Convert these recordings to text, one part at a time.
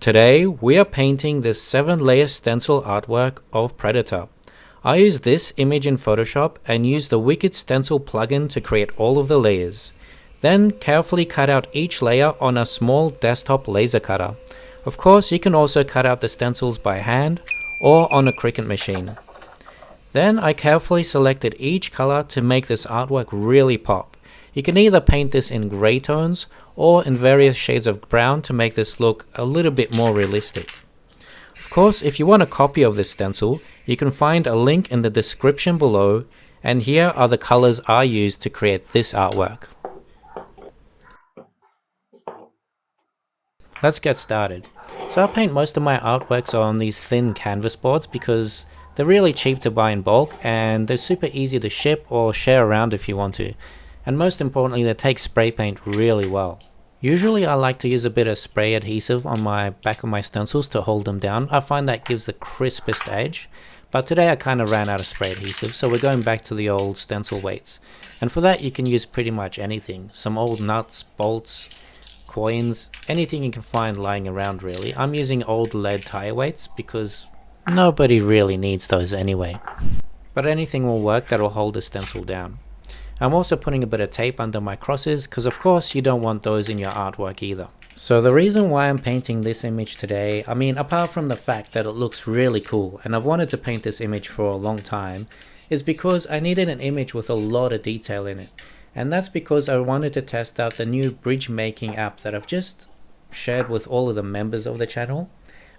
Today we are painting this 7-layer stencil artwork of Predator. I used this image in Photoshop and used the Cricut Stencil plugin to create all of the layers. Then carefully cut out each layer on a small desktop laser cutter. Of course, you can also cut out the stencils by hand or on a Cricut machine. Then I carefully selected each color to make this artwork really pop. You can either paint this in gray tones or in various shades of brown to make this look a little bit more realistic. Of course, if you want a copy of this stencil, you can find a link in the description below, and here are the colors I used to create this artwork. Let's get started. So I paint most of my artworks on these thin canvas boards because they're really cheap to buy in bulk and they're super easy to ship or share around if you want to. And most importantly, they take spray paint really well. Usually I like to use a bit of spray adhesive on my back of my stencils to hold them down. I find that gives the crispest edge. But today I kind of ran out of spray adhesive, so we're going back to the old stencil weights. And for that you can use pretty much anything. Some old nuts, bolts, coins, anything you can find lying around really. I'm using old lead tire weights because nobody really needs those anyway. But anything will work that will hold the stencil down. I'm also putting a bit of tape under my crosses because of course you don't want those in your artwork either. So the reason why I'm painting this image today, I mean apart from the fact that it looks really cool and I've wanted to paint this image for a long time, is because I needed an image with a lot of detail in it. And that's because I wanted to test out the new bridge making app that I've just shared with all of the members of the channel.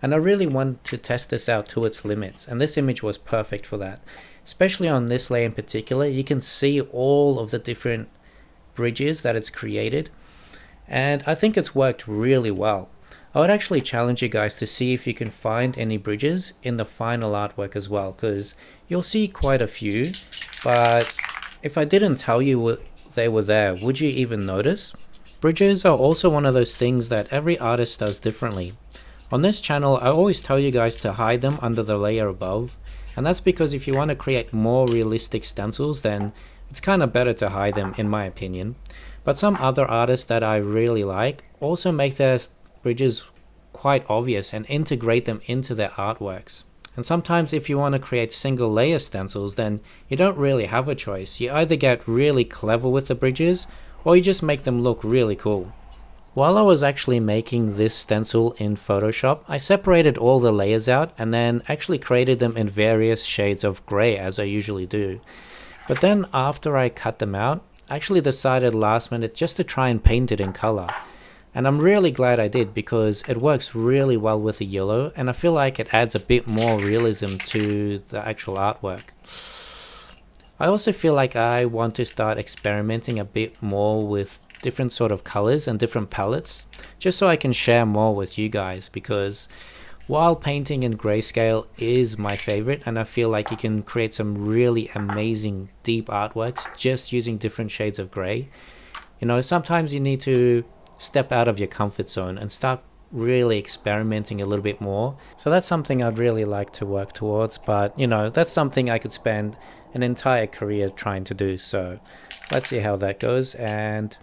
And I really wanted to test this out to its limits, and this image was perfect for that. Especially on this layer in particular, you can see all of the different bridges that it's created, and I think it's worked really well. I would actually challenge you guys to see if you can find any bridges in the final artwork as well, because you'll see quite a few, but if I didn't tell you they were there, would you even notice? Bridges are also one of those things that every artist does differently. On this channel, I always tell you guys to hide them under the layer above, and that's because if you want to create more realistic stencils, then it's kind of better to hide them in my opinion. But some other artists that I really like also make their bridges quite obvious and integrate them into their artworks. And sometimes if you want to create single layer stencils, then you don't really have a choice. You either get really clever with the bridges or you just make them look really cool. While I was actually making this stencil in Photoshop, I separated all the layers out and then actually created them in various shades of grey as I usually do. But then after I cut them out, I actually decided last minute just to try and paint it in color. And I'm really glad I did because it works really well with the yellow and I feel like it adds a bit more realism to the actual artwork. I also feel like I want to start experimenting a bit more with different sort of colors and different palettes, just so I can share more with you guys, because while painting in grayscale is my favorite and I feel like you can create some really amazing deep artworks just using different shades of gray, you know, sometimes you need to step out of your comfort zone and start really experimenting a little bit more. So that's something I'd really like to work towards, but you know, that's something I could spend an entire career trying to do. So let's see how that goes. And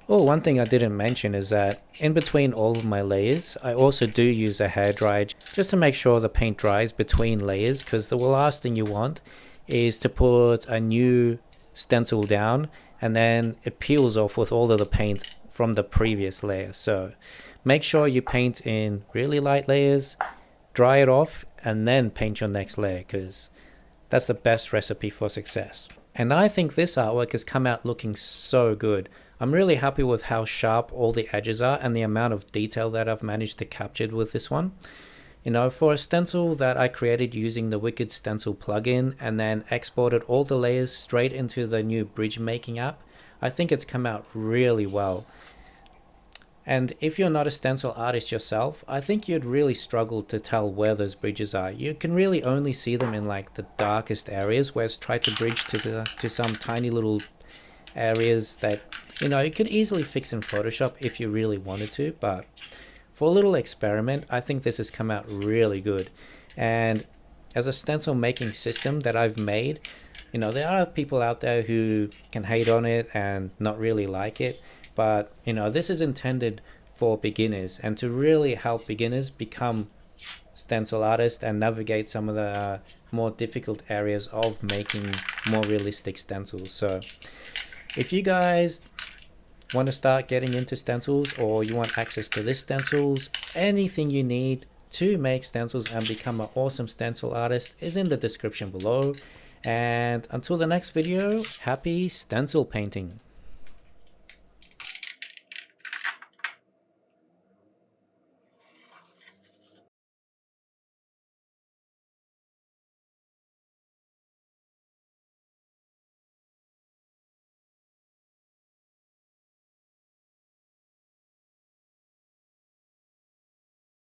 one thing I didn't mention is that in between all of my layers, I also do use a hairdryer just to make sure the paint dries between layers, because the last thing you want is to put a new stencil down and then it peels off with all of the paint from the previous layer. So make sure you paint in really light layers, dry it off, and then paint your next layer, because that's the best recipe for success. And I think this artwork has come out looking so good. I'm really happy with how sharp all the edges are and the amount of detail that I've managed to capture with this one. You know, for a stencil that I created using the Cricut Stencil plugin and then exported all the layers straight into the new bridge making app, I think it's come out really well. And if you're not a stencil artist yourself, I think you'd really struggle to tell where those bridges are. You can really only see them in like the darkest areas where it's tried to bridge to some tiny little areas that, you know, you could easily fix in Photoshop if you really wanted to. But for a little experiment, I think this has come out really good. And as a stencil making system that I've made, you know, there are people out there who can hate on it and not really like it. But, you know, this is intended for beginners and to really help beginners become stencil artists and navigate some of the more difficult areas of making more realistic stencils. So if you guys want to start getting into stencils, or you want access to this stencils, anything you need to make stencils and become an awesome stencil artist is in the description below. And until the next video, happy stencil painting.